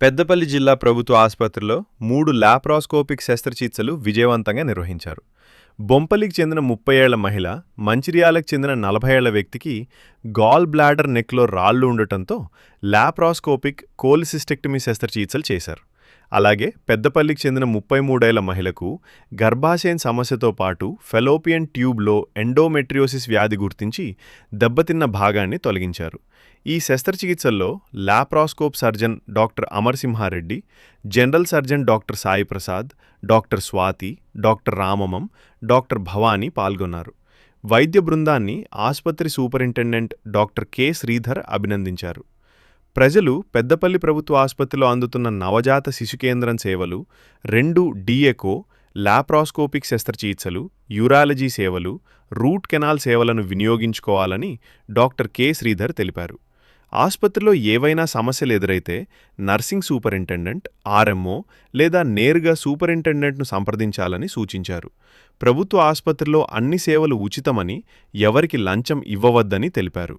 పెద్దపల్లి జిల్లా ప్రభుత్వ ఆసుపత్రిలో 3 లాప్రాస్కోపిక్ శస్త్రచికిత్సలు విజయవంతంగా నిర్వహించారు. బొంపలికి చెందిన 30 ఏళ్ల మహిళ, మంచిర్యాలకు చెందిన 40 ఏళ్ల వ్యక్తికి గాల్ బ్లాడర్ నెక్లో రాళ్లు ఉండటంతో లాప్రాస్కోపిక్ కోలిసిస్టెక్టమీ శస్త్రచికిత్సలు చేశారు. అలాగే పెద్దపల్లికి చెందిన 33 ఏళ్ల మహిళకు గర్భాశయం సమస్యతో పాటు ఫెలోపియన్ ట్యూబ్లో ఎండోమెట్రియోసిస్ వ్యాధి గుర్తించి దెబ్బతిన్న భాగాన్ని తొలగించారు. ఈ శస్త్రచికిత్సల్లో laparoscope surgeon doctor Amarsimhareddy, general surgeon doctor Sai Prasad, doctor Swathi, doctor రామమం, డాక్టర్ భవానీ పాల్గొన్నారు. వైద్య బృందాన్ని ఆసుపత్రి సూపరింటెండెంట్ డాక్టర్ కె శ్రీధర్ అభినందించారు. ప్రజలు పెద్దపల్లి ప్రభుత్వ ఆసుపత్రిలో అందుతున్న నవజాత శిశు కేంద్రం సేవలు, 2 డిఎకో, లాప్రాస్కోపిక్ శస్త్రచికిత్సలు, యూరాలజీ సేవలు, రూట్ కెనాల్ సేవలను వినియోగించుకోవాలని డాక్టర్ కె శ్రీధర్ తెలిపారు. ఆసుపత్రిలో ఏవైనా సమస్యలు ఎదురైతే నర్సింగ్ సూపరింటెండెంట్, ఆర్ఎంఓ లేదా నేరుగా సూపరింటెండెంట్ను సంప్రదించాలని సూచించారు. ప్రభుత్వ ఆసుపత్రిలో అన్ని సేవలు ఉచితమని, ఎవరికి లంచం ఇవ్వవద్దని తెలిపారు.